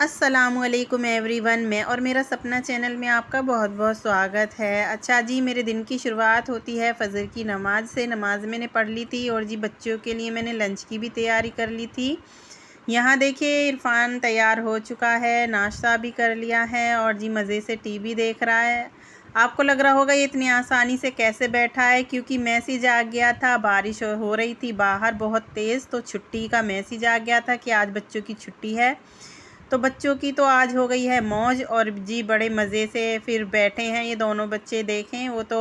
अस्सलामुअलैकुम एवरीवन, मैं और मेरा सपना चैनल में आपका बहुत बहुत स्वागत है। अच्छा जी, मेरे दिन की शुरुआत होती है फ़जर की नमाज़ से। नमाज़ मैंने पढ़ ली थी और जी बच्चों के लिए मैंने लंच की भी तैयारी कर ली थी। यहाँ देखिए इरफ़ान तैयार हो चुका है, नाश्ता भी कर लिया है और जी मज़े से टीवी देख रहा है। आपको लग रहा होगा ये इतनी आसानी से कैसे बैठा है, क्योंकि मैसेज आ गया था, बारिश हो रही थी बाहर बहुत तेज़, तो छुट्टी का मैसेज आ गया था कि आज बच्चों की छुट्टी है। तो बच्चों की तो आज हो गई है मौज और जी बड़े मज़े से फिर बैठे हैं ये दोनों बच्चे। देखें वो तो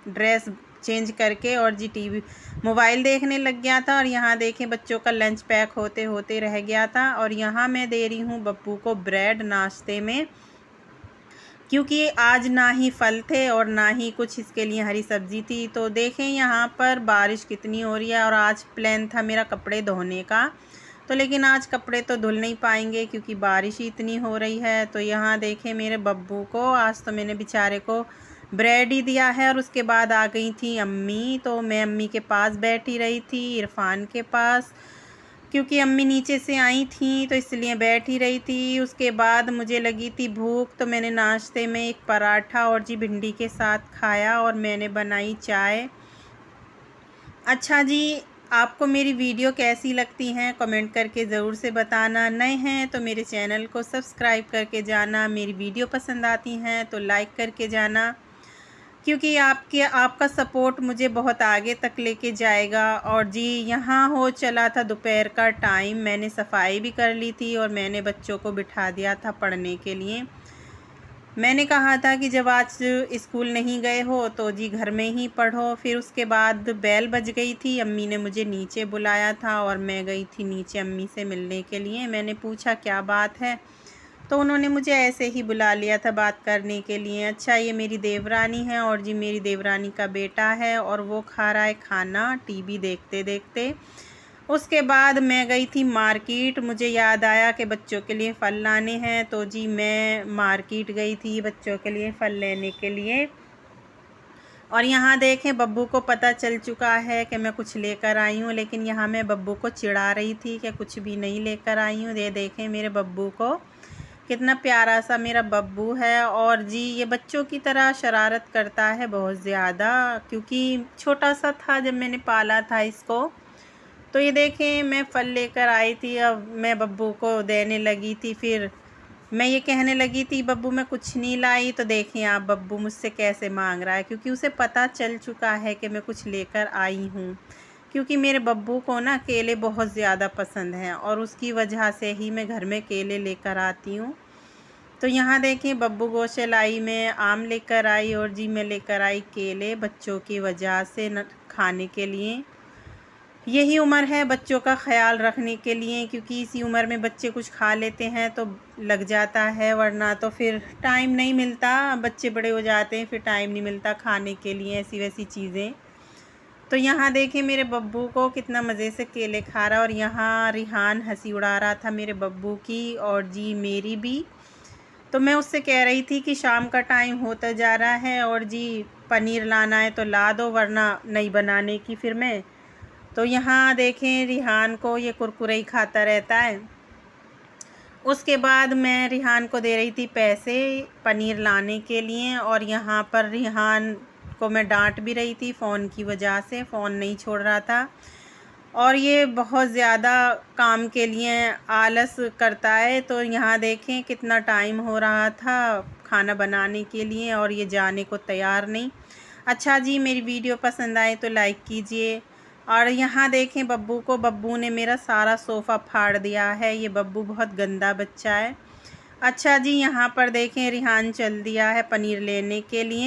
ड्रेस चेंज करके और जी टीवी मोबाइल देखने लग गया था। और यहाँ देखें बच्चों का लंच पैक होते होते रह गया था। और यहाँ मैं दे रही हूँ बब्बू को ब्रेड नाश्ते में, क्योंकि आज ना ही फल थे और ना ही कुछ इसके लिए हरी सब्ज़ी थी। तो देखें यहाँ पर बारिश कितनी हो रही है और आज प्लान था मेरा कपड़े धोने का, तो लेकिन आज कपड़े तो धुल नहीं पाएंगे क्योंकि बारिश ही इतनी हो रही है। तो यहाँ देखें मेरे बब्बू को आज तो मैंने बेचारे को ब्रेड ही दिया है। और उसके बाद आ गई थी अम्मी, तो मैं अम्मी के पास बैठी रही थी, इरफ़ान के पास, क्योंकि अम्मी नीचे से आई थी तो इसलिए बैठ ही रही थी। उसके बाद मुझे लगी थी भूख, तो मैंने नाश्ते में एक पराठा और जी भिंडी के साथ खाया और मैंने बनाई चाय। अच्छा जी, आपको मेरी वीडियो कैसी लगती हैं कमेंट करके ज़रूर से बताना। नए हैं तो मेरे चैनल को सब्सक्राइब करके जाना, मेरी वीडियो पसंद आती हैं तो लाइक करके जाना, क्योंकि आपका सपोर्ट मुझे बहुत आगे तक लेके जाएगा। और जी यहाँ हो चला था दोपहर का टाइम, मैंने सफाई भी कर ली थी और मैंने बच्चों को बिठा दिया था पढ़ने के लिए। मैंने कहा था कि जब आज स्कूल नहीं गए हो तो जी घर में ही पढ़ो। फिर उसके बाद बेल बज गई थी, अम्मी ने मुझे नीचे बुलाया था और मैं गई थी नीचे अम्मी से मिलने के लिए। मैंने पूछा क्या बात है, तो उन्होंने मुझे ऐसे ही बुला लिया था बात करने के लिए। अच्छा, ये मेरी देवरानी है और जी मेरी देवरानी का बेटा है और वो खा रहा है खाना टीवी देखते देखते। उसके बाद मैं गई थी मार्केट, मुझे याद आया कि बच्चों के लिए फ़ल लाने हैं, तो जी मैं मार्केट गई थी बच्चों के लिए फ़ल लेने के लिए। और यहाँ देखें बब्बू को पता चल चुका है कि मैं कुछ लेकर आई हूँ, लेकिन यहाँ मैं बब्बू को चिढ़ा रही थी कि कुछ भी नहीं लेकर आई हूँ। ये देखें मेरे बब्बू को, कितना प्यारा सा मेरा बब्बू है। और जी ये बच्चों की तरह शरारत करता है बहुत ज़्यादा, क्योंकि छोटा सा था जब मैंने पाला था इसको। तो ये देखें मैं फ़ल लेकर आई थी, अब मैं बब्बू को देने लगी थी, फिर मैं ये कहने लगी थी बब्बू मैं कुछ नहीं लाई, तो देखें आप बब्बू मुझसे कैसे मांग रहा है, क्योंकि उसे पता चल चुका है कि मैं कुछ लेकर आई हूँ। क्योंकि मेरे बब्बू को ना केले बहुत ज़्यादा पसंद हैं और उसकी वजह से ही मैं घर में केले लेकर आती हूँ। तो यहाँ देखें बब्बू गोशलाई में आम लेकर आई और जी मैं लेकर आई केले बच्चों की वजह से न खाने के लिए। यही उम्र है बच्चों का ख्याल रखने के लिए, क्योंकि इसी उम्र में बच्चे कुछ खा लेते हैं तो लग जाता है, वरना तो फिर टाइम नहीं मिलता। बच्चे बड़े हो जाते हैं फिर टाइम नहीं मिलता खाने के लिए ऐसी वैसी चीज़ें। तो यहाँ देखें मेरे बब्बू को कितना मज़े से केले खा रहा है। और यहाँ रिहान हंसी उड़ा रहा था मेरे बब्बू की और जी मेरी भी। तो मैं उससे कह रही थी कि शाम का टाइम होता जा रहा है और जी पनीर लाना है तो ला दो, वरना नहीं बनाने की फिर मैं। तो यहाँ देखें रिहान को ये कुरकुरे ही खाता रहता है। उसके बाद मैं रिहान को दे रही थी पैसे पनीर लाने के लिए, और यहाँ पर रिहान को मैं डांट भी रही थी फ़ोन की वजह से, फ़ोन नहीं छोड़ रहा था और ये बहुत ज़्यादा काम के लिए आलस करता है। तो यहाँ देखें कितना टाइम हो रहा था खाना बनाने के लिए और ये जाने को तैयार नहीं। अच्छा जी, मेरी वीडियो पसंद आए तो लाइक कीजिए। और यहाँ देखें बब्बू को, बब्बू ने मेरा सारा सोफ़ा फाड़ दिया है, ये बब्बू बहुत गंदा बच्चा है। अच्छा जी, यहाँ पर देखें रिहान चल दिया है पनीर लेने के लिए।